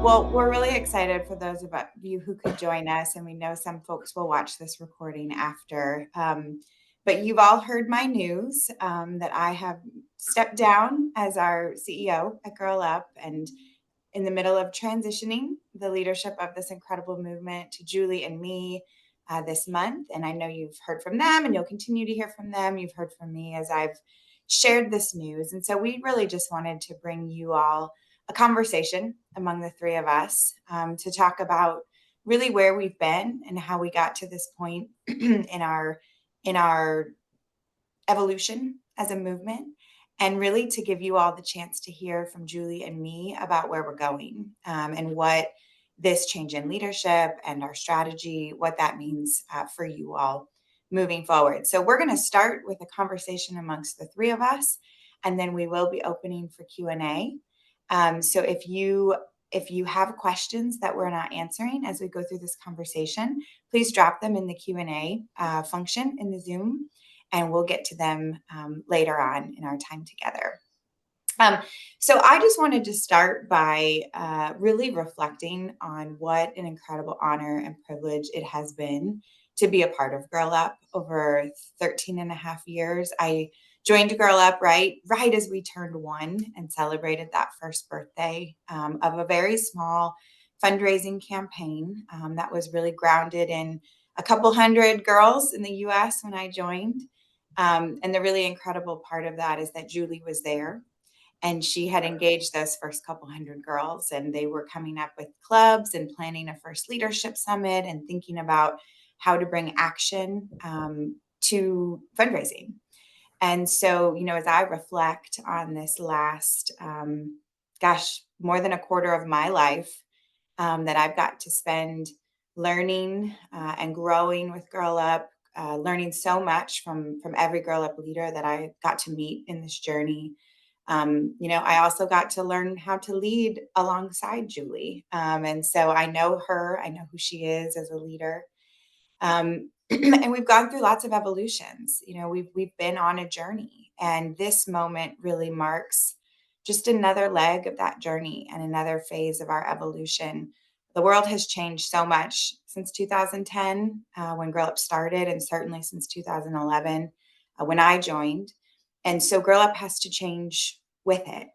Well, we're really excited for those of you who could join us, and we know some folks will watch this recording after. But you've all heard my news that I have stepped down as our CEO at Girl Up, and in the middle of transitioning the leadership of this incredible movement to Julie and me this month. And I know you've heard from them, and you'll continue to hear from them. You've heard from me as I've shared this news. And so we really just wanted to bring you all a conversation among the three of us to talk about really where we've been and how we got to this point in our evolution as a movement, and really to give you all the chance to hear from Julie and me about where we're going and what this change in leadership and our strategy, what that means for you all moving forward. So we're going to start with a conversation amongst the three of us, and then we will be opening for Q&A. So if you have questions that we're not answering as we go through this conversation, please drop them in the Q&A function in the Zoom, and we'll get to them later on in our time together. So I just wanted to start by really reflecting on what an incredible honor and privilege it has been to be a part of Girl Up over 13 and a half years. I joined Girl Up right as we turned one and celebrated that first birthday of a very small fundraising campaign that was really grounded in a couple hundred girls in the US when I joined. And the really incredible part of that is that Julie was there, and she had engaged those first couple hundred girls, and they were coming up with clubs and planning a first leadership summit and thinking about how to bring action to fundraising. And so, as I reflect on this last, more than a quarter of my life that I've got to spend learning and growing with Girl Up, learning so much from every Girl Up leader that I got to meet in this journey. I also got to learn how to lead alongside Julie. And so I know her, I know who she is as a leader. And we've gone through lots of evolutions. We've been on a journey, and this moment really marks just another leg of that journey and another phase of our evolution. The world has changed so much since 2010 when Girl Up started, and certainly since 2011 when I joined. And so Girl Up has to change with it.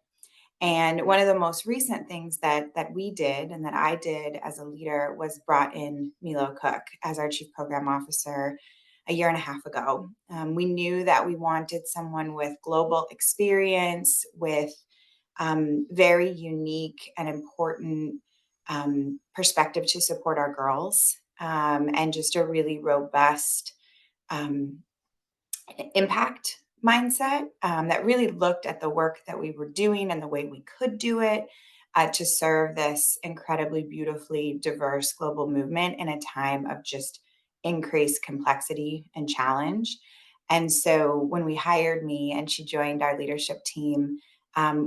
And one of the most recent things that we did and that I did as a leader was brought in Milo Cook as our Chief Program Officer a year and a half ago. We knew that we wanted someone with global experience, with very unique and important perspective to support our girls, and just a really robust impact mindset that really looked at the work that we were doing and the way we could do it to serve this incredibly beautifully diverse global movement in a time of just increased complexity and challenge. And so when we hired me and she joined our leadership team,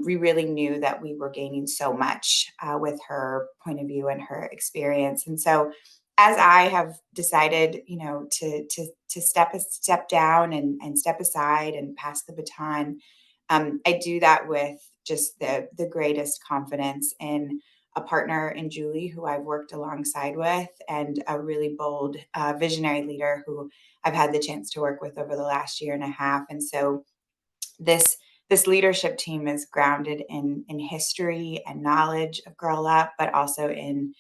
we really knew that we were gaining so much with her point of view and her experience. And so as I have decided, to step down and step aside and pass the baton, I do that with just the greatest confidence in a partner in Julie, who I've worked alongside with, and a really bold visionary leader who I've had the chance to work with over the last year and a half. And so this leadership team is grounded in history and knowledge of Girl Up, but also in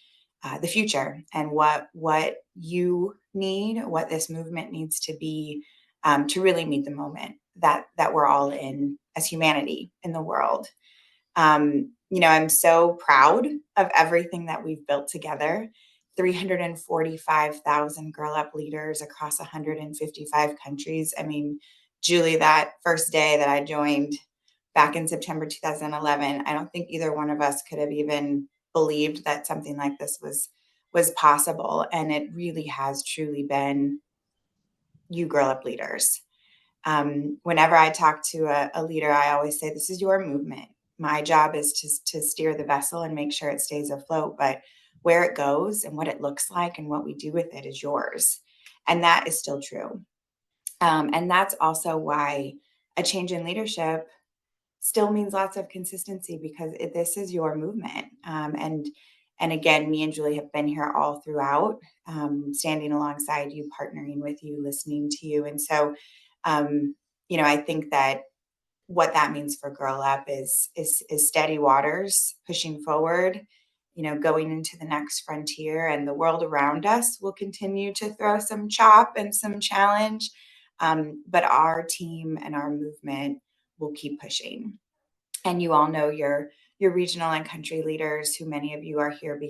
the future and what you need, what this movement needs to be to really meet the moment that we're all in as humanity in the world. I'm so proud of everything that we've built together. 345,000 Girl Up leaders across 155 countries. I mean, Julie, that first day that I joined back in September 2011, I don't think either one of us could have even believed that something like this was possible. And it really has truly been you Girl Up leaders. Whenever I talk to a leader, I always say, this is your movement. My job is to steer the vessel and make sure it stays afloat, but where it goes and what it looks like and what we do with it is yours. And that is still true. And that's also why a change in leadership still means lots of consistency, because this is your movement. And again, me and Julie have been here all throughout, standing alongside you, partnering with you, listening to you. And so, I think that what that means for Girl Up is steady waters, pushing forward, going into the next frontier, and the world around us will continue to throw some chop and some challenge. But our team and our movement will keep pushing. And you all know your regional and country leaders, who many of you are here,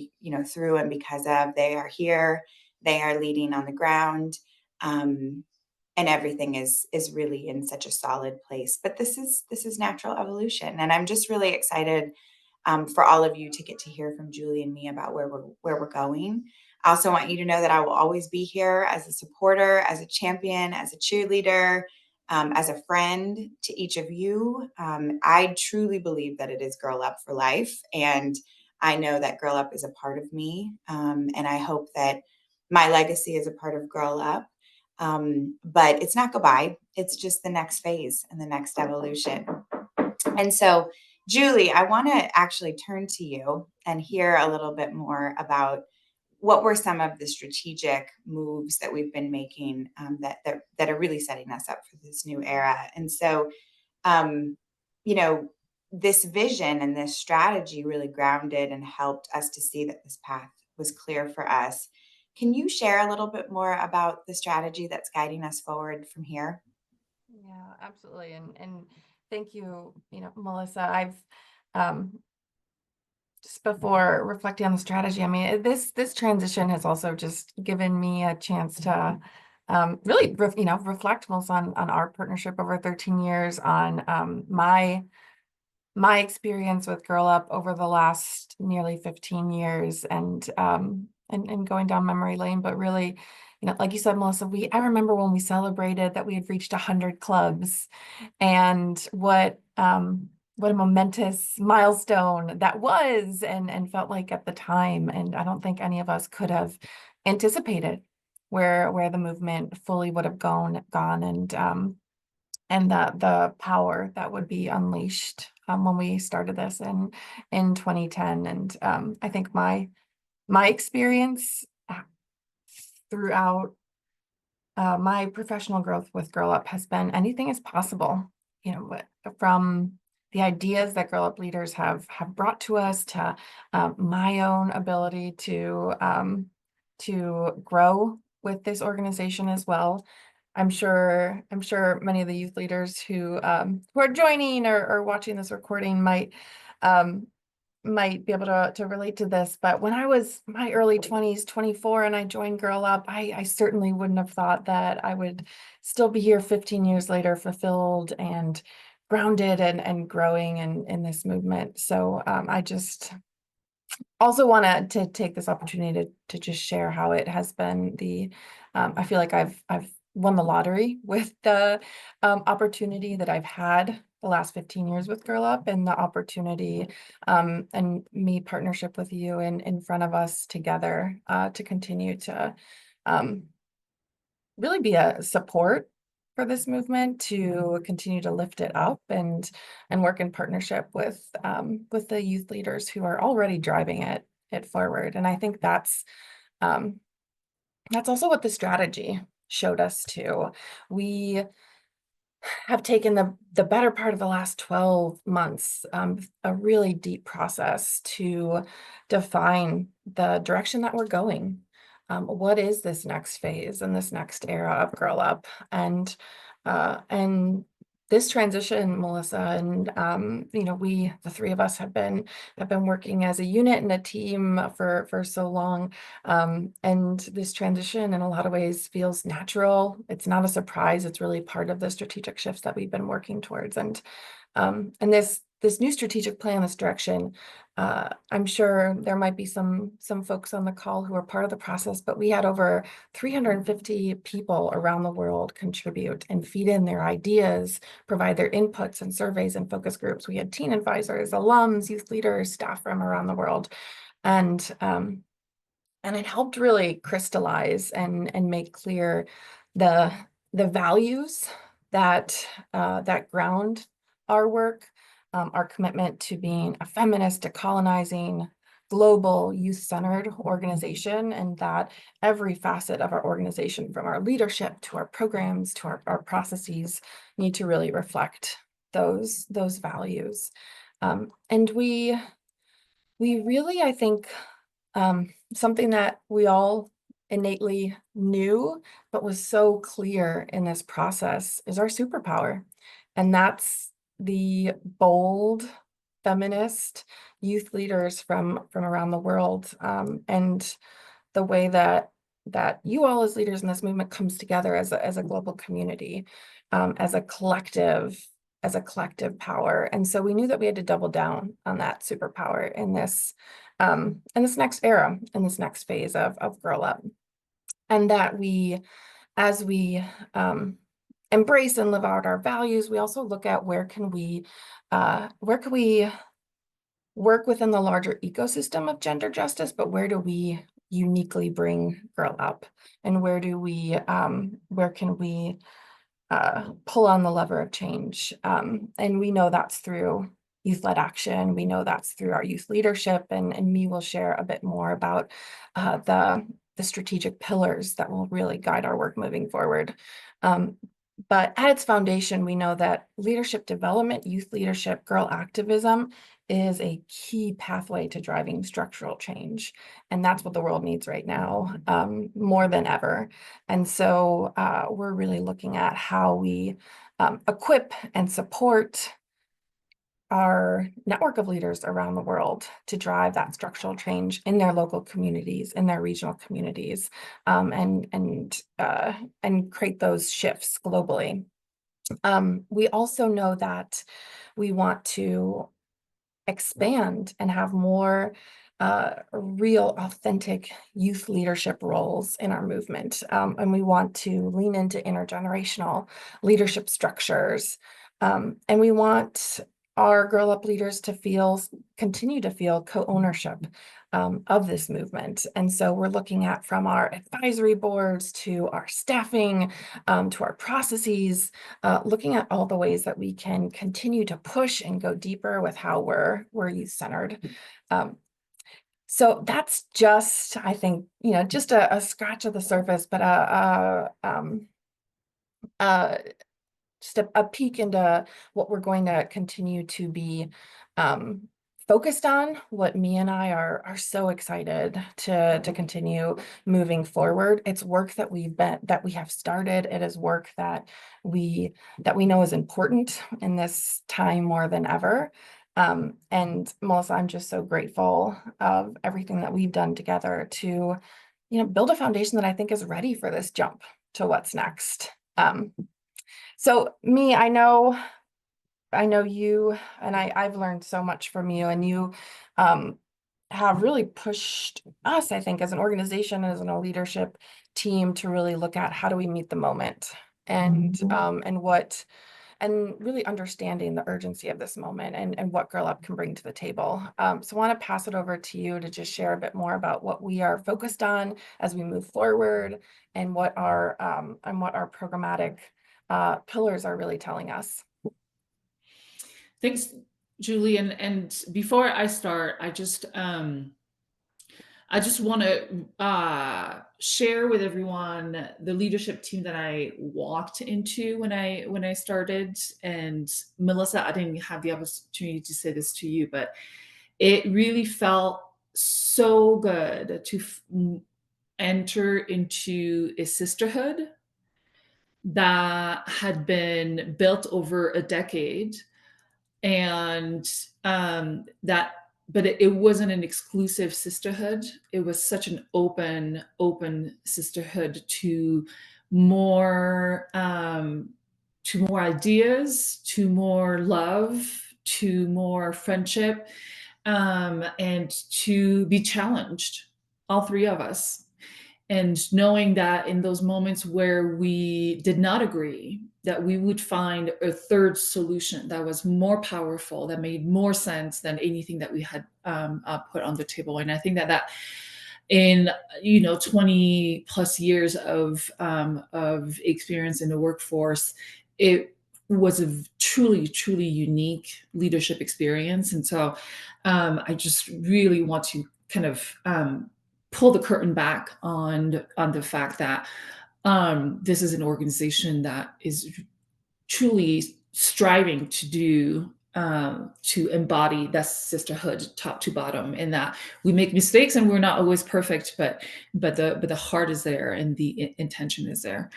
through and because of. They are here. They are leading on the ground. And everything is really in such a solid place. But this is natural evolution, and I'm just really excited for all of you to get to hear from Julie and me about where we're going. I also want you to know that I will always be here as a supporter, as a champion, as a cheerleader, as a friend to each of you. I truly believe that it is Girl Up for life, and I know that Girl Up is a part of me, and I hope that my legacy is a part of Girl Up. But it's not goodbye. It's just the next phase and the next evolution. And so, Julie, I want to actually turn to you and hear a little bit more about what were some of the strategic moves that we've been making, that are really setting us up for this new era. And so, um, you know, this vision and this strategy really grounded and helped us to see that this path was clear for us. Can you share a little bit more about the strategy that's guiding us forward from here? Yeah, absolutely. And thank you, Melissa. I've um just before reflecting on the strategy, I mean, this transition has also just given me a chance to really reflect most on our partnership over 13 years, on my experience with Girl Up over the last nearly 15 years, and going down memory lane. But really, like you said, Melissa, I remember when we celebrated that we had reached 100 clubs, and what a momentous milestone that was, and felt like at the time. And I don't think any of us could have anticipated where the movement fully would have gone, and the power that would be unleashed when we started this in 2010. And I think my experience throughout my professional growth with Girl Up has been anything is possible. From the ideas that Girl Up leaders have brought to us, to my own ability to grow with this organization as well. I'm sure many of the youth leaders who are joining or watching this recording might be able to relate to this. But when I was my early 20s, 24, and I joined Girl Up, I certainly wouldn't have thought that I would still be here 15 years later, fulfilled and grounded and growing in this movement. So I just also want to take this opportunity to just share how it has been I feel like I've won the lottery with the opportunity that I've had the last 15 years with Girl Up, and the opportunity and me partnership with you and in front of us together to continue to um, really be a support for this movement, to continue to lift it up, and work in partnership with the youth leaders who are already driving it forward. And I think um, that's also what the strategy showed us too. We have taken the better part of the last 12 months, a really deep process to define the direction that we're going. What is this next phase and this next era of Girl Up? And this transition, Melissa, and the three of us have been working as a unit and a team for so long. And this transition in a lot of ways feels natural. It's not a surprise. It's really part of the strategic shifts that we've been working towards. And this new strategic plan, this direction, I'm sure there might be some folks on the call who are part of the process, but we had over 350 people around the world contribute and feed in their ideas, provide their inputs and surveys and focus groups. We had teen advisors, alums, youth leaders, staff from around the world. And it helped really crystallize and make clear the values that ground our work, our commitment to being a feminist, decolonizing, global youth-centered organization, and that every facet of our organization, from our leadership to our programs to our processes, need to really reflect those values. And we really, I think, something that we all innately knew, but was so clear in this process, is our superpower. And that's the bold feminist youth leaders from around the world, and the way that you all as leaders in this movement comes together as a global community, as a collective power. And so we knew that we had to double down on that superpower in this next era, in this next phase of Girl Up. And that as we embrace and live out our values, we also look at where can we work within the larger ecosystem of gender justice, but where do we uniquely bring Girl Up, and where can we pull on the lever of change? And we know that's through youth-led action. We know that's through our youth leadership, and me will share a bit more about the strategic pillars that will really guide our work moving forward. But at its foundation, we know that leadership development, youth leadership, girl activism is a key pathway to driving structural change. And that's what the world needs right now, more than ever. And so we're really looking at how we equip and support our network of leaders around the world to drive that structural change in their local communities, in their regional communities, and create those shifts globally. We also know that we want to expand and have more real, authentic youth leadership roles in our movement. And we want to lean into intergenerational leadership structures. And we want our Girl Up leaders to continue to feel co-ownership of this movement. And so we're looking at, from our advisory boards to our staffing, to our processes, looking at all the ways that we can continue to push and go deeper with how we're youth-centered. So that's just, I think, just a scratch of the surface, but just a peek into what we're going to continue to be focused on, what me and I are so excited to continue moving forward. It's work that we have started. It is work that we know is important in this time more than ever. And Melissa, I'm just so grateful of everything that we've done together to, build a foundation that I think is ready for this jump to what's next. So me, I know you, and I've learned so much from you, and you have really pushed us, I think, as an organization, as a leadership team, to really look at how do we meet the moment, and really understanding the urgency of this moment and what Girl Up can bring to the table. So I want to pass it over to you to just share a bit more about what we are focused on as we move forward, and what our programmatic pillars are really telling us. Thanks, Julie. And before I start, I just want to share with everyone the leadership team that I walked into when I started. And Melissa, I didn't have the opportunity to say this to you, but it really felt so good to enter into a sisterhood that had been built over a decade, and but it wasn't an exclusive sisterhood. It was such an open sisterhood to more ideas, to more love, to more friendship, and to be challenged, all three of us. And knowing that in those moments where we did not agree, that we would find a third solution that was more powerful, that made more sense than anything that we had put on the table. And I think that in 20 plus years of experience in the workforce, it was a truly unique leadership experience. And so I just really want to kind of pull the curtain back on the fact that this is an organization that is truly striving to do to embody that sisterhood top to bottom, and that we make mistakes and we're not always perfect, but the heart is there and the intention is there.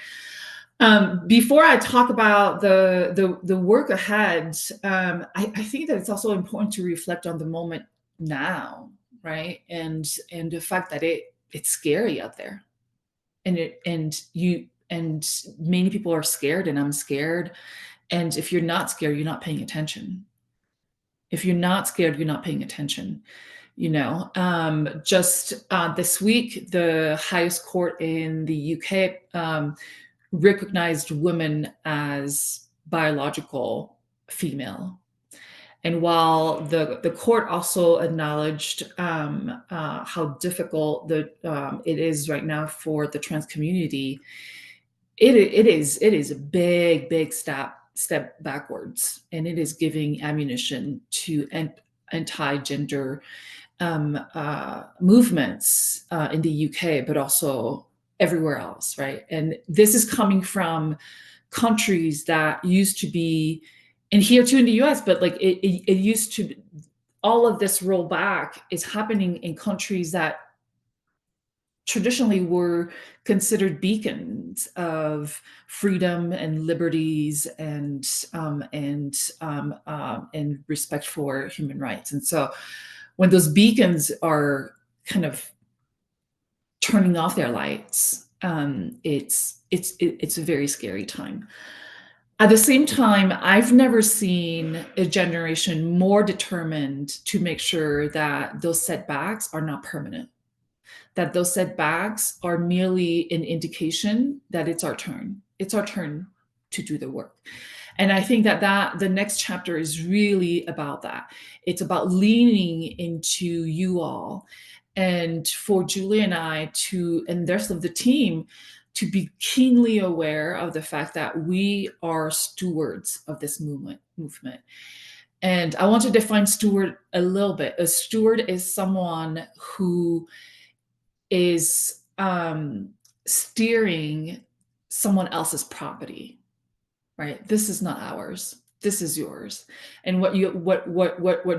Before I talk about the work ahead, I think that it's also important to reflect on the moment now, right? And the fact that it's scary out there, and many people are scared, and I'm scared. And if you're not scared, you're not paying attention. If you're not scared, you're not paying attention. Just this week, the highest court in the UK recognized women as biological female. And while the court also acknowledged how difficult it is right now for the trans community, it is a big step backwards, and it is giving ammunition to anti-gender movements in the UK, but also everywhere else, right? And this is coming from countries that used to be, and here too in the US, but like it used to, all of this rollback is happening in countries that traditionally were considered beacons of freedom and liberties and respect for human rights. And so when those beacons are kind of turning off their lights, it's a very scary time. At the same time, I've never seen a generation more determined to make sure that those setbacks are not permanent, that those setbacks are merely an indication that it's our turn. It's our turn to do the work. And I think that the next chapter is really about that. It's about leaning into you all, and for Julie and I and the rest of the team to be keenly aware of the fact that we are stewards of this movement. And I want to define steward a little bit. A steward is someone who is steering someone else's property, right? This is not ours. This is yours. And what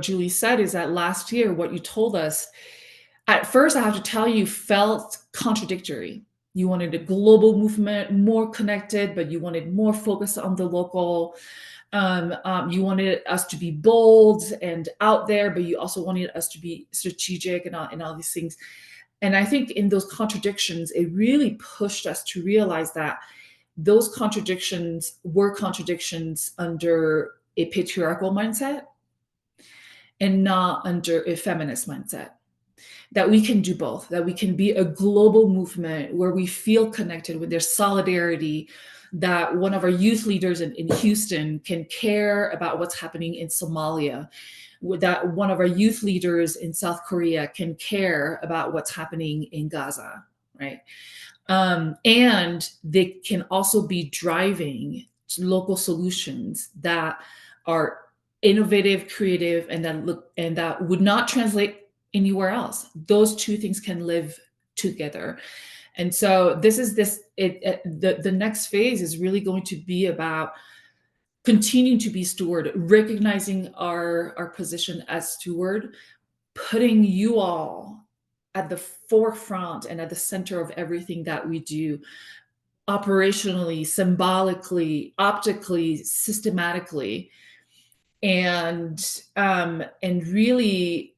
Julie said is that last year, what you told us, at first, I have to tell you, felt contradictory. You wanted a global movement, more connected, but you wanted more focus on the local. You wanted us to be bold and out there, but you also wanted us to be strategic and all these things. And I think in those contradictions, it really pushed us to realize that those contradictions were contradictions under a patriarchal mindset and not under a feminist mindset. That we can do both, that we can be a global movement where we feel connected, with their solidarity, that one of our youth leaders in Houston can care about what's happening in Somalia, that one of our youth leaders in South Korea can care about what's happening in Gaza, right? And they can also be driving local solutions that are innovative, creative, and that would not translate anywhere else. Those two things can live together. And so the next phase is really going to be about continuing to be steward, recognizing our position as steward, putting you all at the forefront and at the center of everything that we do, operationally, symbolically, optically, systematically, and really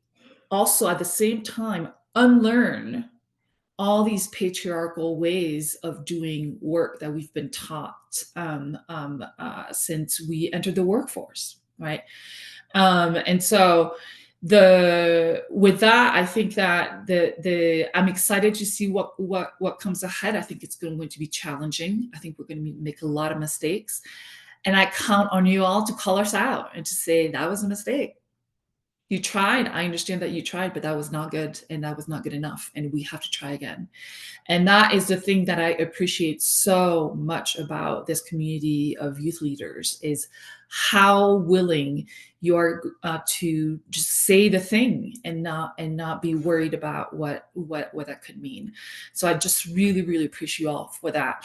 also at the same time unlearn all these patriarchal ways of doing work that we've been taught since we entered the workforce, right? And so with that, I think that I'm excited to see what comes ahead. I think it's going to be challenging. I think we're going to make a lot of mistakes, and I count on you all to call us out and to say that was a mistake. You tried. I understand that you tried, but that was not good and that was not good enough. And we have to try again. And that is the thing that I appreciate so much about this community of youth leaders is how willing you are to just say the thing and not be worried about what that could mean. So I just really, really appreciate you all for that.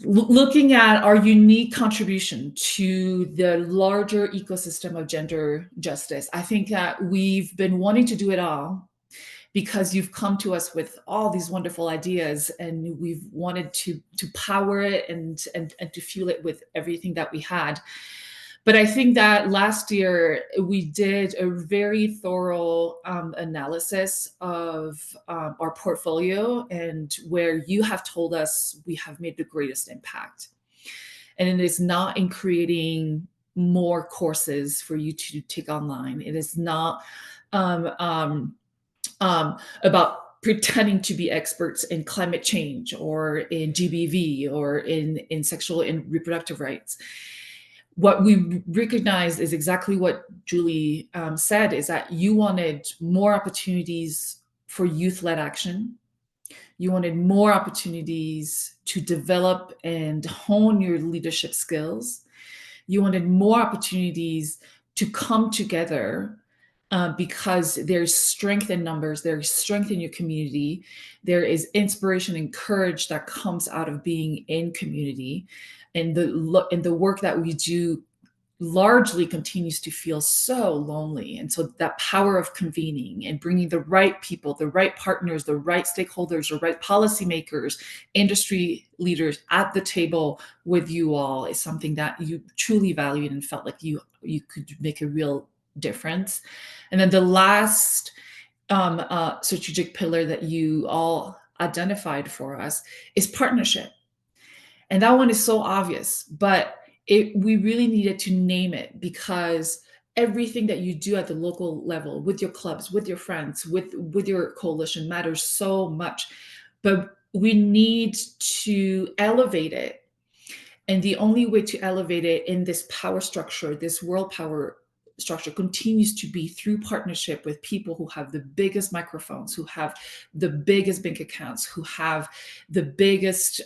Looking at our unique contribution to the larger ecosystem of gender justice, I think that we've been wanting to do it all because you've come to us with all these wonderful ideas and we've wanted to power it and to fuel it with everything that we had. But I think that last year we did a very thorough analysis of our portfolio and where you have told us we have made the greatest impact. And it is not in creating more courses for you to take online. It is not about pretending to be experts in climate change or in GBV or in sexual and reproductive rights. What we recognized is exactly what Julie said, is that you wanted more opportunities for youth-led action. You wanted more opportunities to develop and hone your leadership skills. You wanted more opportunities to come together because there's strength in numbers, there's strength in your community, there is inspiration and courage that comes out of being in community, and the work that we do largely continues to feel so lonely. And so that power of convening and bringing the right people, the right partners, the right stakeholders, the right policymakers, industry leaders at the table with you all is something that you truly valued and felt like you could make a real difference. And then the last strategic pillar that you all identified for us is partnership. And that one is so obvious, but we really needed to name it because everything that you do at the local level with your clubs, with your friends, with your coalition matters so much. But we need to elevate it. And the only way to elevate it in this power structure, this world power structure, continues to be through partnership with people who have the biggest microphones, who have the biggest bank accounts, who have the biggest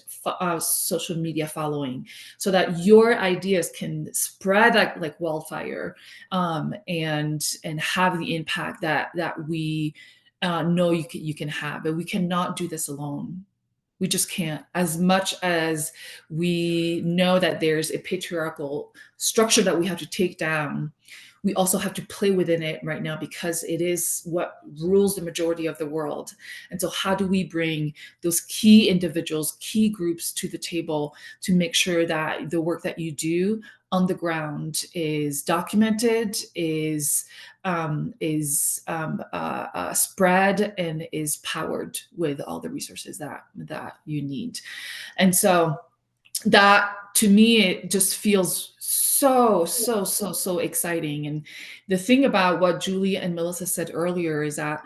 social media following, so that your ideas can spread like wildfire, and have the impact that we know you can have. But we cannot do this alone. We just can't. As much as we know that there's a patriarchal structure that we have to take down, we also have to play within it right now because it is what rules the majority of the world. And so how do we bring those key individuals, key groups to the table to make sure that the work that you do on the ground is documented, is spread, and is powered with all the resources that you need. And so that, to me, it just feels so exciting. And the thing about what Julie and Melissa said earlier is that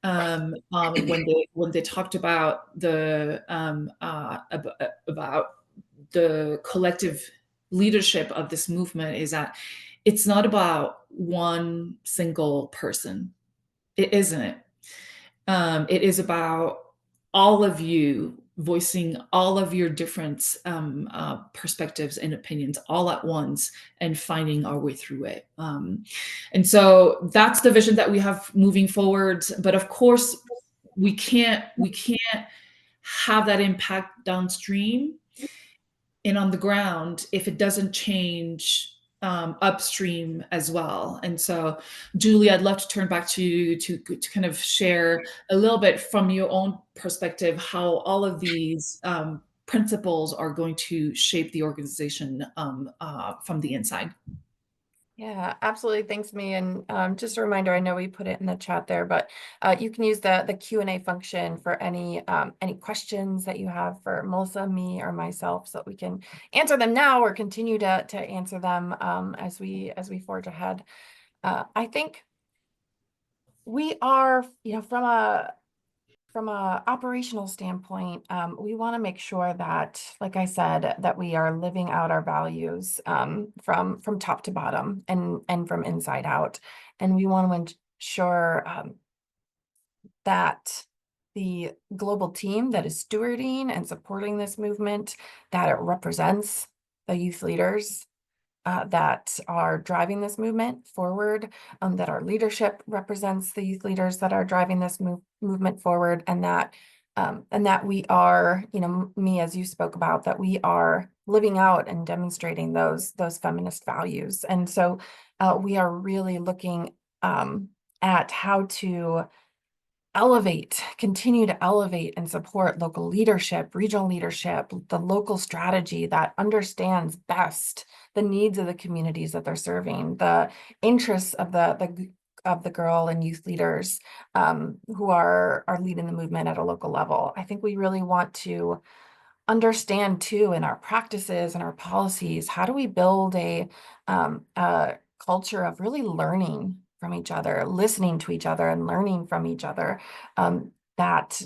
when they talked about the collective leadership of this movement, is that it's not about one single person. It isn't. It is about all of you voicing all of your different perspectives and opinions all at once and finding our way through it. And so that's the vision that we have moving forward. But of course, we can't have that impact downstream and on the ground if it doesn't change upstream as well. And so, Julie, I'd love to turn back to you to kind of share a little bit from your own perspective how all of these principles are going to shape the organization from the inside. Yeah, absolutely. Thanks, me. And just a reminder, I know we put it in the chat there, but you can use the Q&A function for any questions that you have for Melissa, me, or myself, so that we can answer them now or continue to answer them as we forge ahead. I think we are, from From a operational standpoint, we want to make sure that, like I said, that we are living out our values from top to bottom and from inside out. And we want to ensure that the global team that is stewarding and supporting this movement, that it represents the youth leaders that are driving this movement forward, that our leadership represents the youth leaders that are driving this movement forward, and that we are, me, as you spoke about, that we are living out and demonstrating those feminist values. And so we are really looking at how to continue to elevate and support local leadership, regional leadership, the local strategy that understands best the needs of the communities that they're serving, the interests of the girl and youth leaders who are leading the movement at a local level. I think we really want to understand too in our practices and our policies, how do we build a culture of really learning from each other, listening to each other and learning from each other. That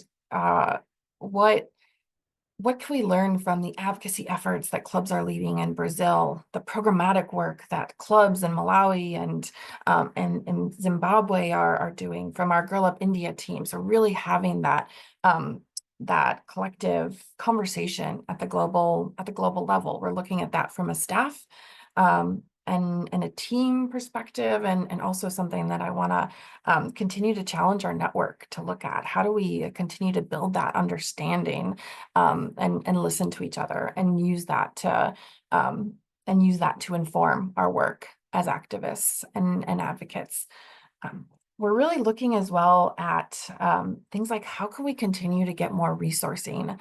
what can we learn from the advocacy efforts that clubs are leading in Brazil, the programmatic work that clubs in Malawi and Zimbabwe are doing, from our Girl Up India team? So really having that collective conversation at the global level. We're looking at that from a staff and a team perspective, and also something that I want to continue to challenge our network to look at. How do we continue to build that understanding and listen to each other and use that to inform our work as activists and advocates. We're really looking as well at things like, how can we continue to get more resourcing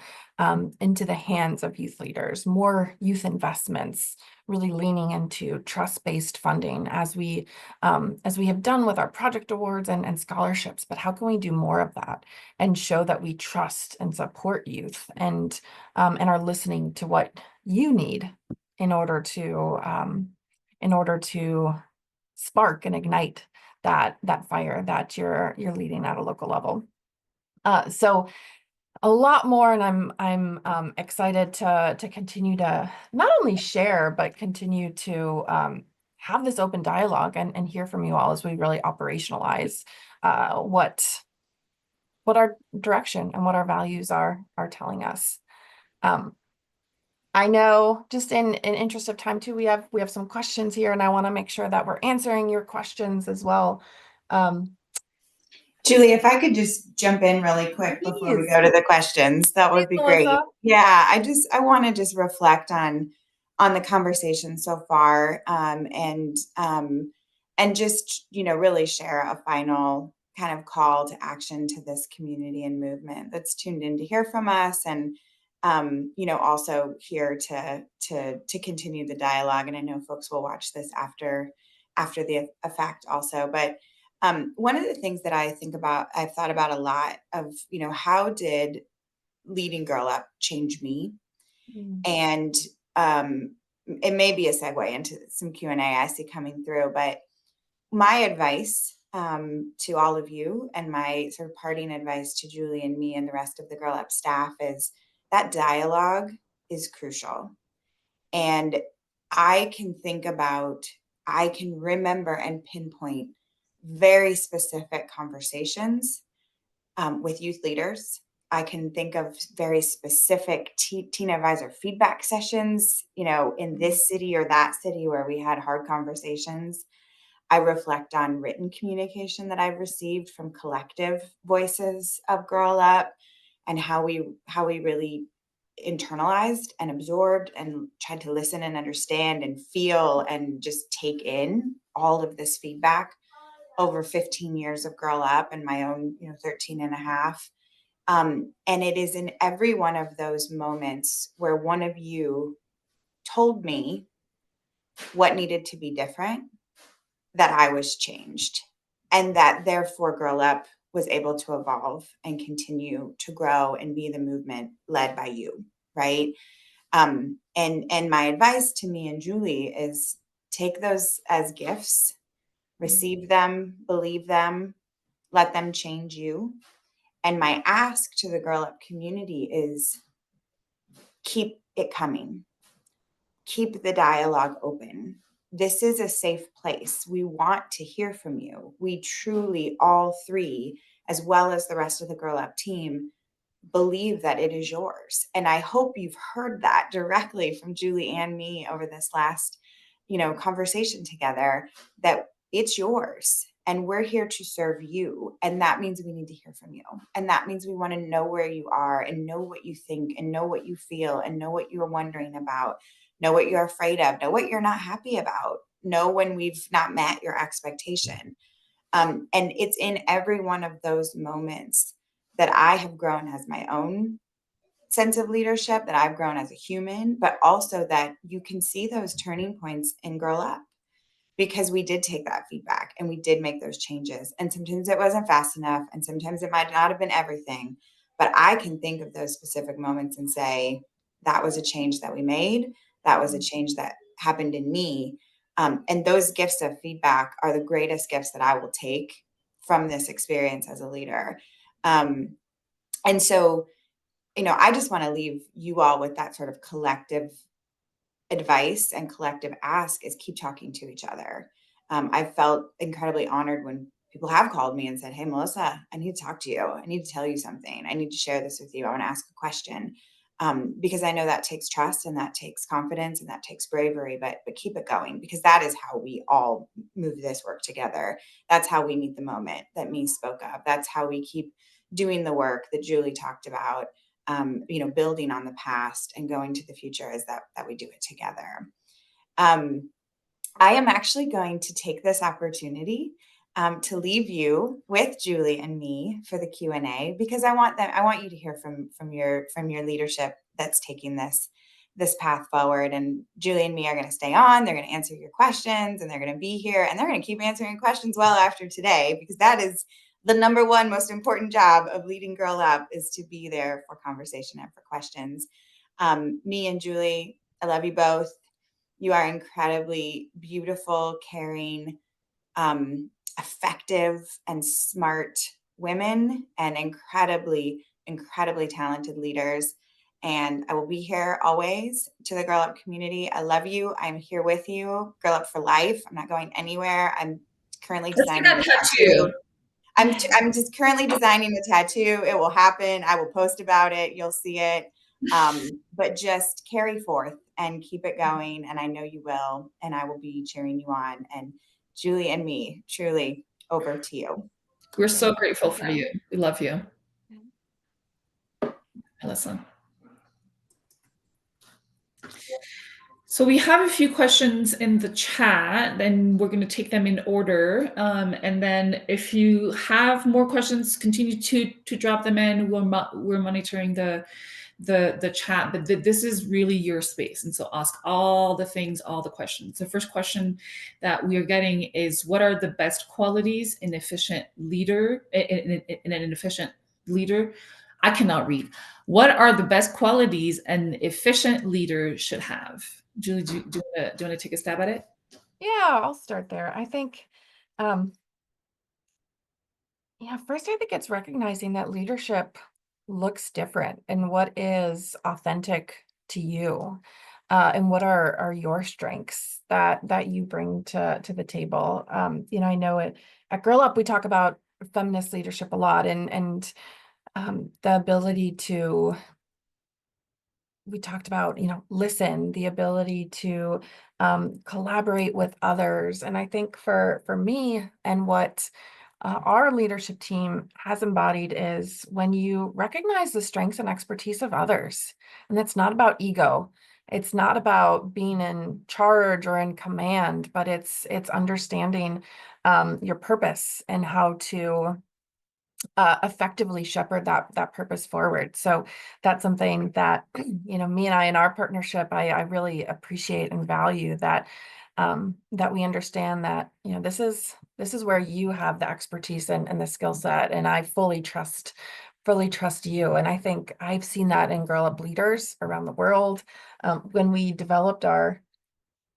into the hands of youth leaders, more youth investments, really leaning into trust-based funding as we have done with our project awards and scholarships. But how can we do more of that and show that we trust and support youth and are listening to what you need in order to spark and ignite that fire that you're leading at a local level. So a lot more, and I'm excited to continue to not only share but continue to have this open dialogue and hear from you all as we really operationalize what our direction and what our values are telling us. I know, just in interest of time too, we have some questions here, and I want to make sure that we're answering your questions as well. Julie, if I could just jump in really quick before we go to the questions, that would be great. Melissa. Yeah, I want to just reflect on the conversation so far, and just really share a final kind of call to action to this community and movement that's tuned in to hear from us, and also here to continue the dialogue. And I know folks will watch this after the effect also, but one of the things that I've thought about a lot of, how did leading Girl Up change me? And it may be a segue into some Q&A I see coming through, but my advice to all of you, and my sort of parting advice to Julie and me and the rest of the Girl Up staff, is that dialogue is crucial. And I can remember and pinpoint very specific conversations with youth leaders. I can think of very specific teen advisor feedback sessions, in this city or that city where we had hard conversations. I reflect on written communication that I've received from collective voices of Girl Up, and how we really internalized and absorbed and tried to listen and understand and feel and just take in all of this feedback over 15 years of Girl Up and my own, 13 and a half. And it is in every one of those moments where one of you told me what needed to be different, that I was changed, and that therefore Girl Up was able to evolve and continue to grow and be the movement led by you, right? And my advice to me and Julie is, take those as gifts, receive them, believe them, let them change you, And my ask to the Girl Up community is keep it coming. Keep the dialogue open. This is a safe place. We want to hear from you. We truly, all three, as well as the rest of the Girl Up team, believe that it is yours. And I hope you've heard that directly from Julie and me over this last, conversation together, that it's yours and we're here to serve you. And that means we need to hear from you. And that means we want to know where you are and know what you think and know what you feel and know what you're wondering about, know what you're afraid of, know what you're not happy about, know when we've not met your expectation. And it's in every one of those moments that I have grown as my own sense of leadership, that I've grown as a human, but also that you can see those turning points in Girl Up, because we did take that feedback and we did make those changes. And sometimes it wasn't fast enough, and sometimes it might not have been everything, but I can think of those specific moments and say, that was a change that we made. That was a change that happened in me. And those gifts of feedback are the greatest gifts that I will take from this experience as a leader. And so, I just want to leave you all with that sort of collective advice and collective ask is keep talking to each other. I felt incredibly honored when people have called me and said, "Hey, Melissa, I need to talk to you. I need to tell you something. I need to share this with you. I want to ask a question." Because I know that takes trust and that takes confidence and that takes bravery, but keep it going, because that is how we all move this work together. That's how we meet the moment that me spoke of. That's how we keep doing the work that Julie talked about, building on the past and going to the future, is that we do it together. I am actually going to take this opportunity to leave you with Julie and me for the Q&A, because I want you to hear from your leadership that's taking this path forward. And Julie and me are going to stay on. They're going to answer your questions, and they're going to be here, and they're going to keep answering questions well after today, because that is the number one most important job of leading Girl Up, is to be there for conversation and for questions. Me and Julie, I love you both. You are incredibly beautiful, caring, effective, and smart women, and incredibly, incredibly talented leaders. And I will be here always to the Girl Up community. I love you. I'm here with you. Girl Up for life. I'm not going anywhere. I'm currently Let's get designing that the tattoo. tattoo. I'm just currently designing the tattoo. It will happen. I will post about it. You'll see it. But just carry forth and keep it going. And I know you will. And I will be cheering you on. And Julie and me, truly, over to you. We're so grateful for you. We love you. Listen. So we have a few questions in the chat, and we're going to take them in order. And then if you have more questions, continue to drop them in. We're monitoring the chat, but this is really your space. And so ask all the things, all the questions. The first question that we are getting is, what are the best qualities in an efficient leader? I cannot read. What are the best qualities an efficient leader should have? Julie, do you want to take a stab at it? Yeah, I'll start there. I think, first, I think it's recognizing that leadership looks different, and what is authentic to you, and what are your strengths that you bring to the table. I know at Girl Up we talk about feminist leadership a lot, and the ability to, we talked about, listen, the ability to collaborate with others. And I think for me, and what our leadership team has embodied, is when you recognize the strengths and expertise of others. And that's not about ego. It's not about being in charge or in command, but it's understanding your purpose and how to effectively shepherd that purpose forward. So that's something that, me and I in our partnership, I really appreciate and value, that that we understand that, this is where you have the expertise and the skill set, and I fully trust you. And I think I've seen that in Girl Up leaders around the world. When we developed our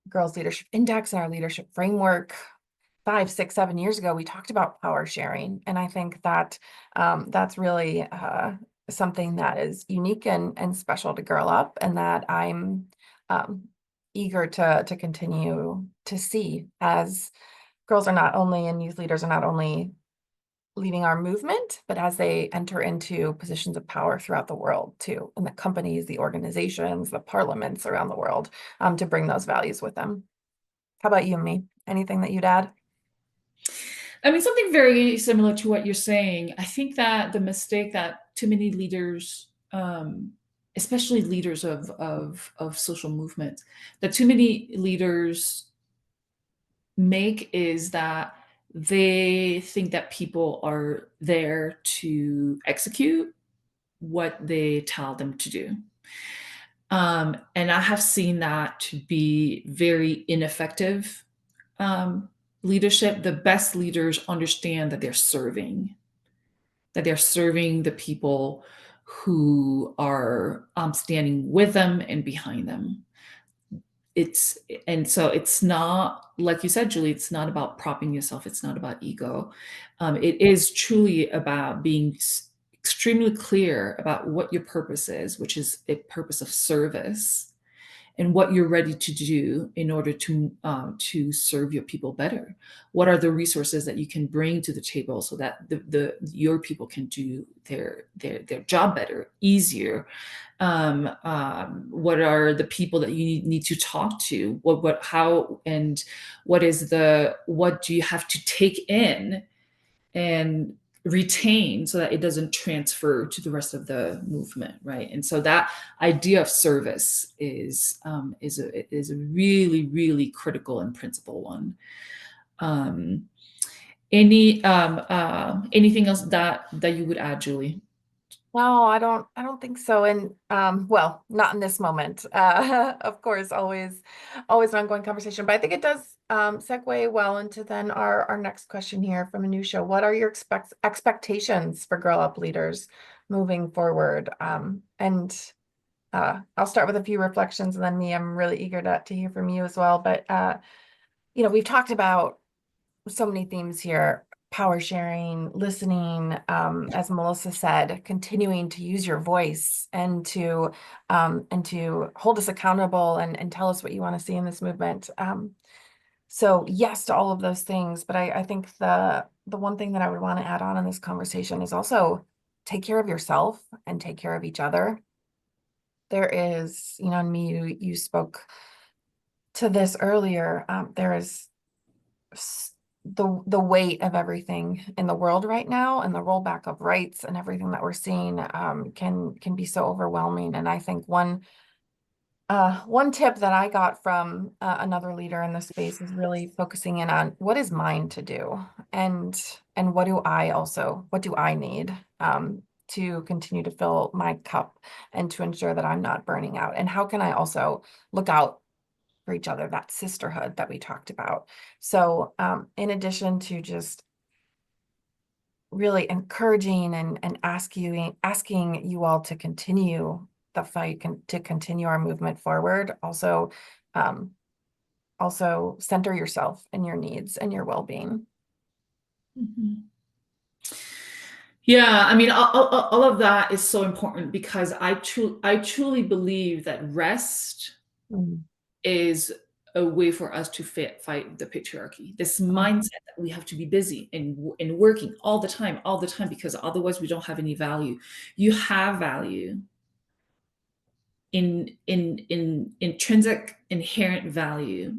Girls Leadership Index and our leadership framework, 5, 6, 7 years ago, we talked about power sharing. And I think that that's really something that is unique and special to Girl Up, and that I'm eager to continue to see, as girls are not only, and youth leaders are not only leading our movement, but as they enter into positions of power throughout the world too, in the companies, the organizations, the parliaments around the world, to bring those values with them. How about you, Me? Anything that you'd add? I mean, something very similar to what you're saying. I think that the mistake that too many leaders, especially leaders of social movements, that too many leaders make is that they think that people are there to execute what they tell them to do. And I have seen that to be very ineffective leadership. The best leaders understand that they're serving the people who are standing with them and behind them. It's and so it's not, like you said, Julie, it's not about propping yourself, it's not about ego. It is truly about being extremely clear about what your purpose is, which is a purpose of service, and what you're ready to do in order to serve your people better. What are the resources that you can bring to the table so that your people can do their job better, easier? What are the people that you need to talk to? How, and what do you have to take in and retain so that it doesn't transfer to the rest of the movement, right? And so that idea of service is a really, really critical and principal one. Anything else that you would add, Julie? No, I don't think so. And well, not in this moment. Of course, always an ongoing conversation. But I think it does segue well into then our next question here from Anusha. What are your expectations for Girl Up leaders moving forward? And I'll start with a few reflections, and then Me, I'm really eager to hear from you as well. But we've talked about so many themes here: power sharing, listening, as Melissa said, continuing to use your voice and to hold us accountable and tell us what you want to see in this movement. So yes to all of those things, but I think the one thing that I would want to add on in this conversation is also take care of yourself and take care of each other. There is, and Me, you spoke to this earlier. There is the weight of everything in the world right now, and the rollback of rights and everything that we're seeing can be so overwhelming. And I think one tip that I got from another leader in the space is really focusing in on what is mine to do, and what do I need to continue to fill my cup and to ensure that I'm not burning out, and how can I also look out for each other, that sisterhood that we talked about. So in addition to just really encouraging and asking you all to continue the fight, to continue our movement forward, um, also center yourself and your needs and your well-being. Mhm. Yeah, I mean, all of that is so important because I truly believe that rest Mm. is a way for us to fight the patriarchy. This mindset that we have to be busy and working all the time, because otherwise we don't have any value. You have value in intrinsic, inherent value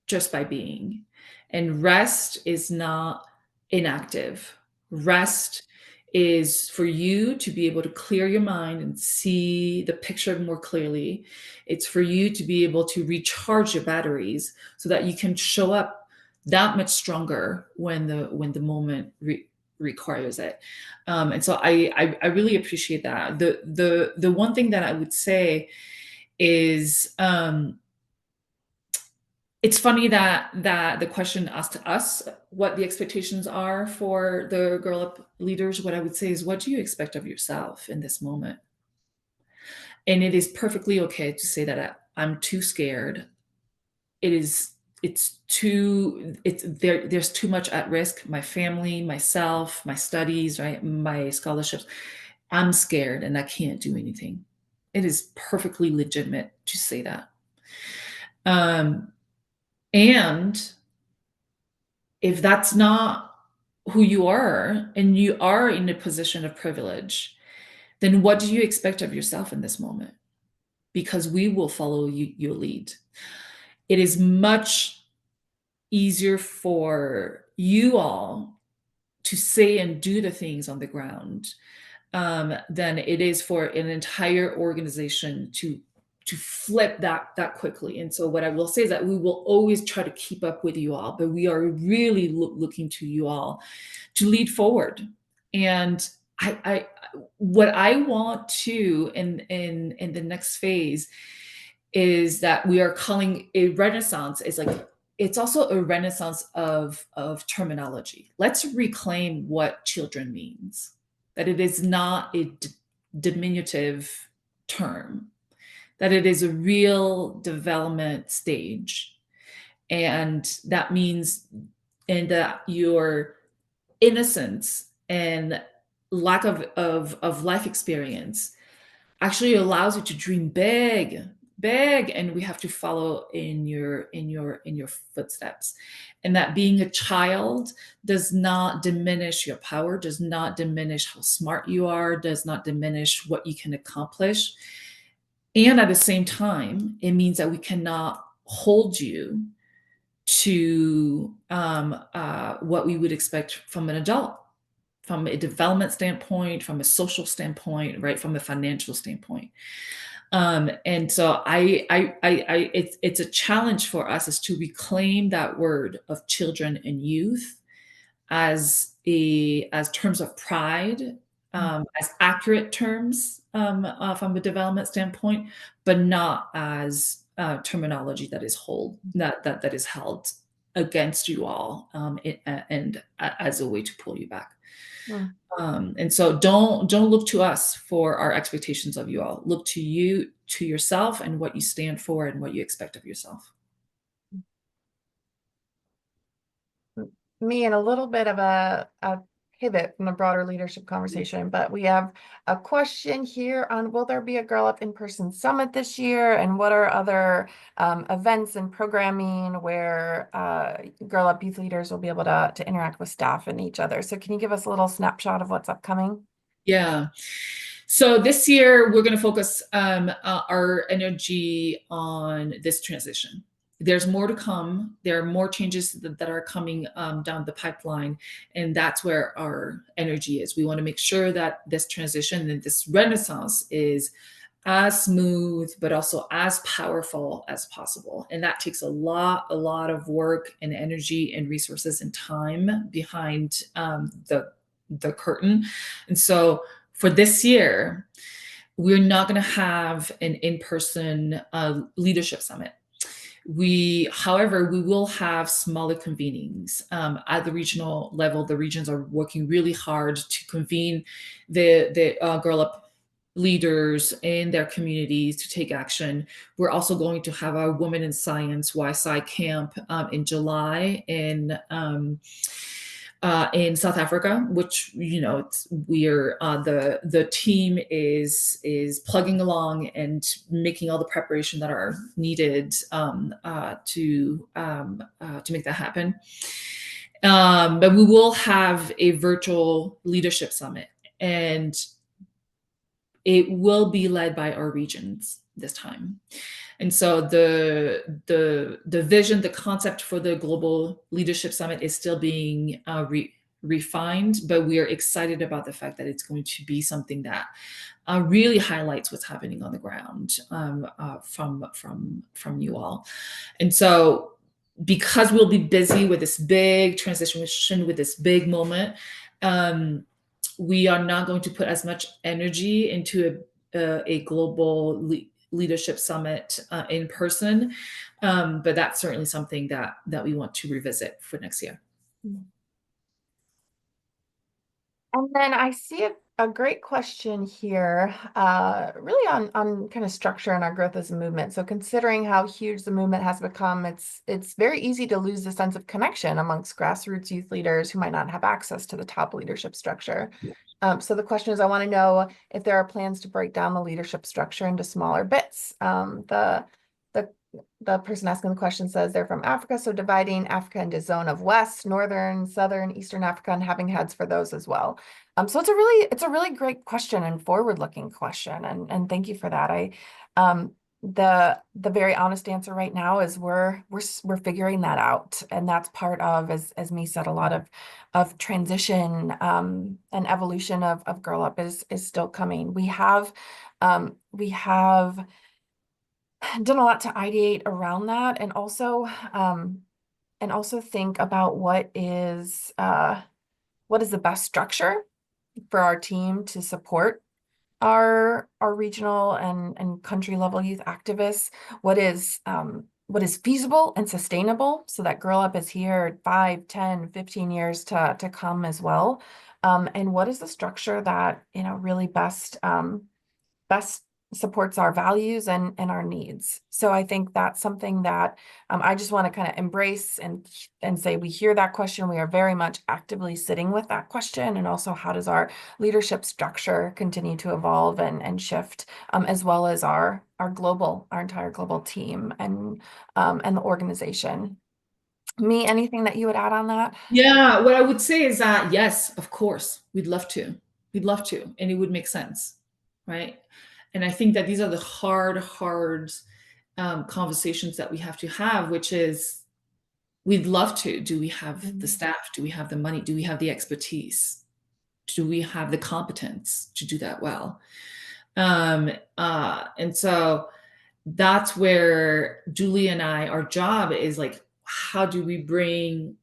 just by being. And rest is not inactive. Rest is for you to be able to clear your mind and see the picture more clearly. It's for you to be able to recharge your batteries so that you can show up that much stronger when the moment requires it. And so I really appreciate that. The one thing that I would say is it's funny that the question asked to us what the expectations are for the Girl Up leaders. What I would say is, what do you expect of yourself in this moment? And it is perfectly okay to say that I'm too scared. It is there's too much at risk. My family, myself, my studies, right, my scholarships. I'm scared and I can't do anything. It is perfectly legitimate to say that. And if that's not who you are and you are in a position of privilege, then what do you expect of yourself in this moment? Because we will follow your lead. It is much easier for you all to say and do the things on the ground than it is for an entire organization to flip that quickly. And so what I will say is that we will always try to keep up with you all, but we are really looking to you all to lead forward. And I what I want to in the next phase is that we are calling a renaissance. Is like, it's also a renaissance of terminology. Let's reclaim what children means, that it is not a diminutive term, that it is a real development stage. And that means, and that your innocence and lack of life experience actually allows you to dream big, and we have to follow in your footsteps. And that being a child does not diminish your power, does not diminish how smart you are, does not diminish what you can accomplish. And at the same time, it means that we cannot hold you to what we would expect from an adult, from a development standpoint, from a social standpoint, right, from a financial standpoint. And so it's a challenge for us is to reclaim that word of children and youth as terms of pride, as accurate terms from a development standpoint, but not as terminology that is held against you all, and as a way to pull you back. Mm. And so don't look to us for our expectations of you all. Look to you, to yourself, and what you stand for and what you expect of yourself. Me and a little bit of a pivot from the broader leadership conversation, but we have a question here on, will there be a Girl Up in-person summit this year? And what are other events and programming where Girl Up youth leaders will be able to interact with staff and each other? So can you give us a little snapshot of what's upcoming? Yeah. So this year we're going to focus our energy on this transition. There's more to come. There are more changes that are coming down the pipeline, and that's where our energy is. We want to make sure that this transition and this renaissance is as smooth, but also as powerful as possible. And that takes a lot of work and energy and resources and time behind the curtain. And so for this year, we're not going to have an in-person leadership summit. However, we will have smaller convenings at the regional level. The regions are working really hard to convene the Girl Up leaders in their communities to take action. We're also going to have our Women in Science YSI camp in July in South Africa, which we're the team is plugging along and making all the preparation that are needed to make that happen. But we will have a virtual leadership summit, and it will be led by our regions this time. And so the vision, the concept for the Global Leadership Summit is still being refined, but we are excited about the fact that it's going to be something that really highlights what's happening on the ground from you all. And so because we'll be busy with this big transition, with this big moment, we are not going to put as much energy into a global leadership summit in person, but that's certainly something that we want to revisit for next year. And then I see a great question here, really on kind of structure and our growth as a movement. So considering how huge the movement has become, it's very easy to lose the sense of connection amongst grassroots youth leaders who might not have access to the top leadership structure. So the question is, I want to know if there are plans to break down the leadership structure into smaller bits. The the person asking the question says they're from Africa, so dividing Africa into zone of West, Northern, Southern, Eastern Africa, and having heads for those as well. So it's a really great question and forward-looking question, and thank you for that. The very honest answer right now is we're figuring that out, and that's part of, as Me said, a lot of transition and evolution of Girl Up is still coming. We have done a lot to ideate around that, and also think about what is the best structure for our team to support our regional and country level youth activists. What is feasible and sustainable so that Girl Up is here 5, 10, 15 years to come as well. And what is the structure that, really best supports our values and our needs. So I think that's something that I just want to kind of embrace and say we hear that question. We are very much actively sitting with that question, and also how does our leadership structure continue to evolve and shift, as well as our entire global team and the organization. Me, anything that you would add on that? Yeah, what I would say is that yes, of course, we'd love to. We'd love to, and it would make sense, right? And I think that these are the hard conversations that we have to have, which is we'd love to. Do we have the staff? Do we have the money? Do we have the expertise? Do we have the competence to do that well? And so that's where Julie and I, our job is like, how do we bring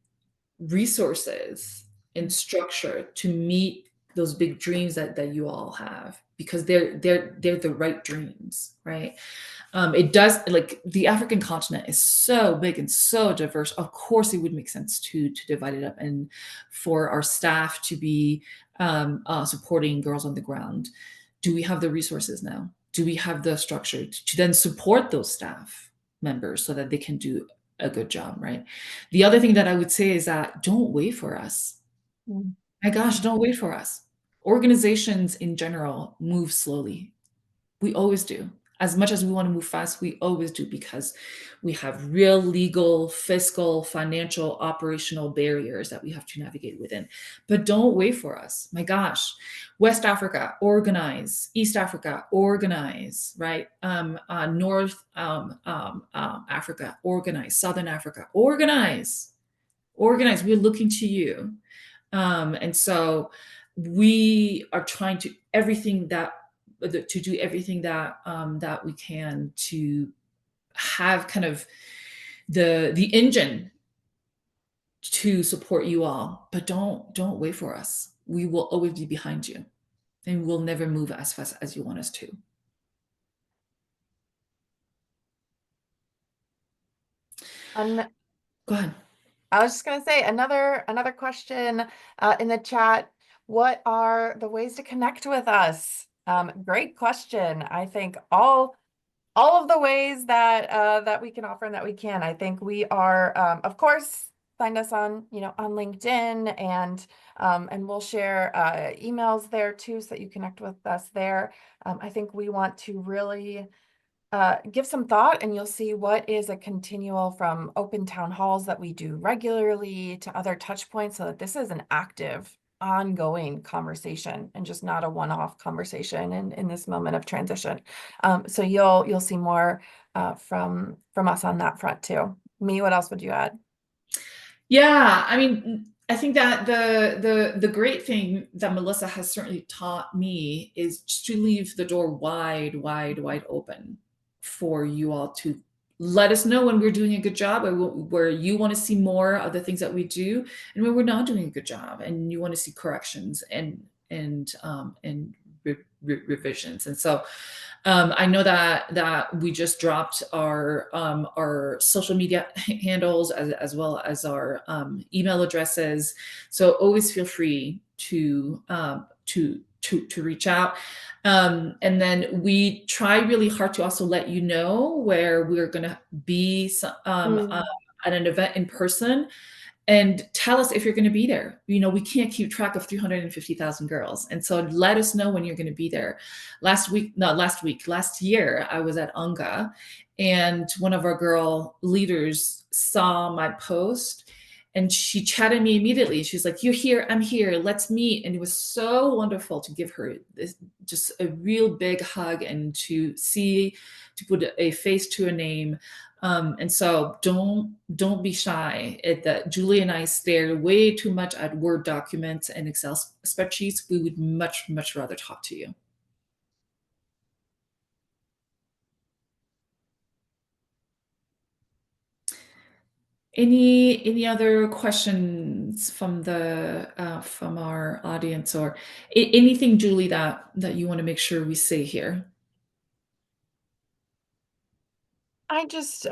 resources and structure to meet those big dreams that you all have, because they're the right dreams, right? It does, like, the African continent is so big and so diverse. Of course, it would make sense to divide it up and for our staff to be supporting girls on the ground. Do we have the resources now? Do we have the structure to then support those staff members so that they can do a good job, right? The other thing that I would say is that don't wait for us. My gosh, don't wait for us. Organizations in general move slowly. We always do. As much as we want to move fast, we always do, because we have real legal, fiscal, financial, operational barriers that we have to navigate within. But don't wait for us. My gosh, West Africa, organize. East Africa, organize, right? North Africa, organize. Southern Africa, organize. Organize. We're looking to you. And so we are trying to do everything that that we can to have kind of the engine to support you all. But don't wait for us. We will always be behind you, and we'll never move as fast as you want us to. Go ahead. I was just going to say another question in the chat. What are the ways to connect with us? Great question. I think all of the ways that we can offer and that we can. I think we are, of course, find us on on LinkedIn, and we'll share emails there too, so that you connect with us there. I think we want to really give some thought, and you'll see what is a continual, from open town halls that we do regularly to other touch points, so that this is an active, ongoing conversation and just not a one-off conversation in this moment of transition. So you'll see more from us on that front too. Me, what else would you add? Yeah, I mean, I think that the great thing that Melissa has certainly taught me is just to leave the door wide open for you all to let us know when we're doing a good job, or where you want to see more of the things that we do, and when we're not doing a good job, and you want to see corrections and revisions. And so I know that we just dropped our social media handles, as well as our email addresses. So always feel free to to reach out. And then we try really hard to also let you know where we're going to be at an event in person, and tell us if you're going to be there. We can't keep track of 350,000 girls. And so let us know when you're going to be there. Last year, I was at UNGA, and one of our girl leaders saw my post, and she chatted me immediately. She's like, "You're here, I'm here, let's meet." And it was so wonderful to give her just a real big hug, and to put a face to a name. And so don't be shy. That Julie and I stare way too much at Word documents and Excel spreadsheets. We would much, much rather talk to you. Any other questions from from our audience, or anything, Julie, that you want to make sure we say here? I just,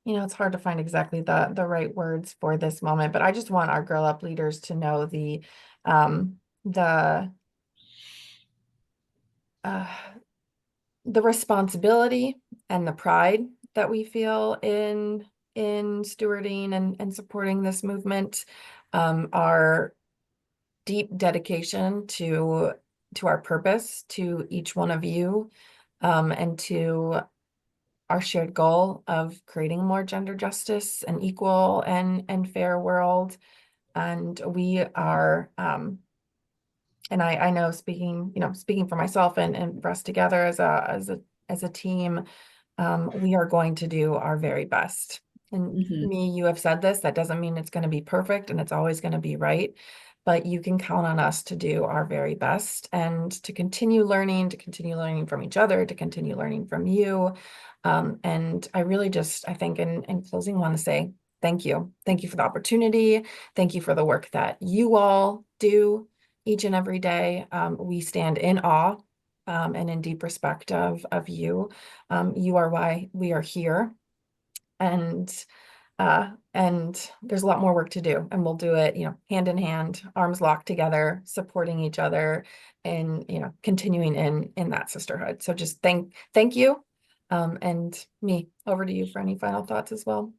it's hard to find exactly the right words for this moment, but I just want our Girl Up leaders to know the the responsibility and the pride that we feel in stewarding and supporting this movement, our deep dedication to our purpose, to each one of you, and to our shared goal of creating a more gender justice and equal and fair world. And we are, and I know, speaking for myself and for us together as a team, we are going to do our very best. And me, you have said this, that doesn't mean it's going to be perfect and it's always going to be right, but you can count on us to do our very best and to continue learning from each other, to continue learning from you. And I really just, I think in closing, want to say thank you. Thank you for the opportunity. Thank you for the work that you all do each and every day. We stand in awe and in deep respect of you. You are why we are here. And there's a lot more work to do, and we'll do it, hand in hand, arms locked together, supporting each other, and, continuing in that sisterhood. So just thank you. And me, over to you for any final thoughts as well.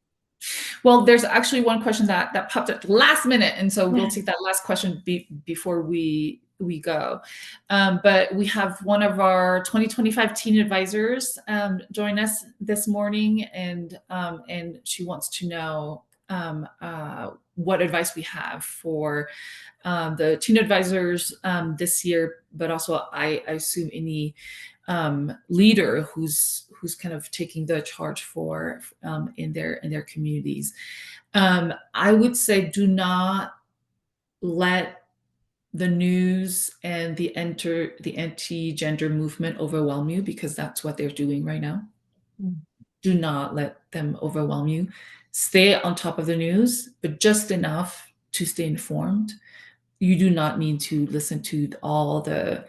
Well, there's actually one question that popped up last minute, and so we'll take that last question before we go. But we have one of our 2025 teen advisors join us this morning, and she wants to know what advice we have for the teen advisors this year, but also I assume any leader who's kind of taking the charge for in their communities. I would say, do not let the news and the anti-gender movement overwhelm you, because that's what they're doing right now. Do not let them overwhelm you. Stay on top of the news, but just enough to stay informed. You do not need to listen to all the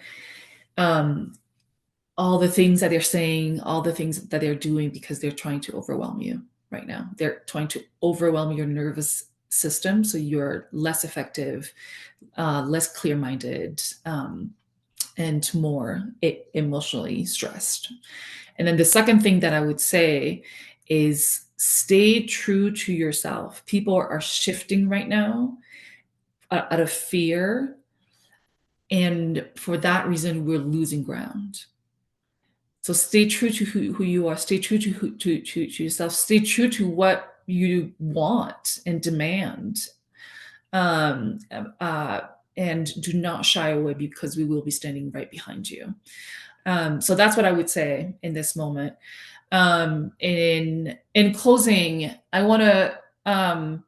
things that they're saying, all the things that they're doing, because they're trying to overwhelm you right now. They're trying to overwhelm your nervous system, so you're less effective, less clear-minded, and more emotionally stressed. And then the second thing that I would say is stay true to yourself. People are shifting right now out of fear, and for that reason, we're losing ground. So stay true to who you are. Stay true to yourself. Stay true to what you want and demand. And do not shy away, because we will be standing right behind you. So that's what I would say in this moment. In closing, I want to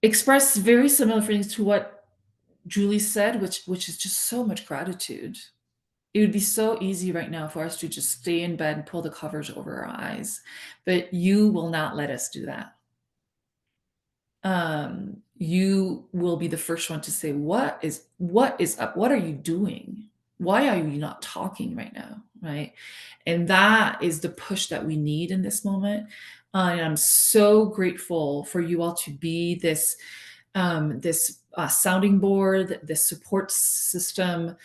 express very similar things to what Julie said, which is just so much gratitude. It would be so easy right now for us to just stay in bed and pull the covers over our eyes, but you will not let us do that. You will be the first one to say, what is up? What are you doing? Why are you not talking right now? Right. And that is the push that we need in this moment. And I'm so grateful for you all to be this sounding board, this support system,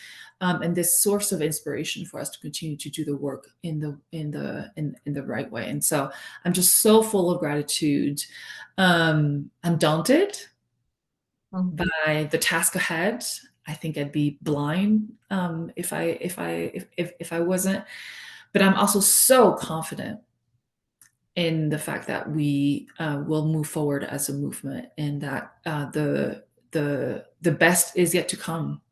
and this source of inspiration for us to continue to do the work in the right way. And so I'm just so full of gratitude. I'm daunted by the task ahead. I think I'd be blind if I wasn't. But I'm also so confident in the fact that we will move forward as a movement, and that the best is yet to come.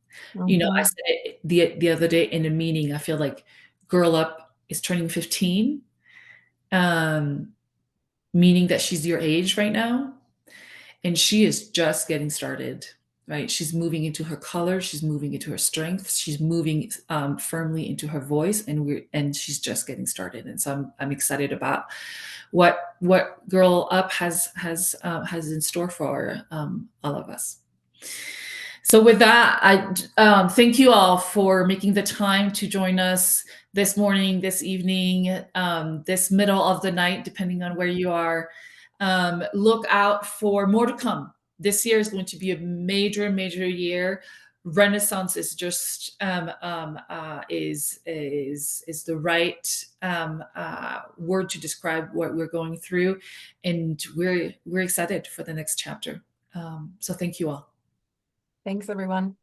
You know, I said it the other day in a meeting. I feel like Girl Up is turning 15, meaning that she's your age right now, and she is just getting started. Right? She's moving into her color. She's moving into her strengths. She's moving firmly into her voice, and she's just getting started. And so I'm excited about what Girl Up has in store for all of us. So with that, I thank you all for making the time to join us this morning, this evening, this middle of the night, depending on where you are. Look out for more to come. This year is going to be a major year. Renaissance is just is the right word to describe what we're going through, and we're excited for the next chapter. So thank you all. Thanks, everyone.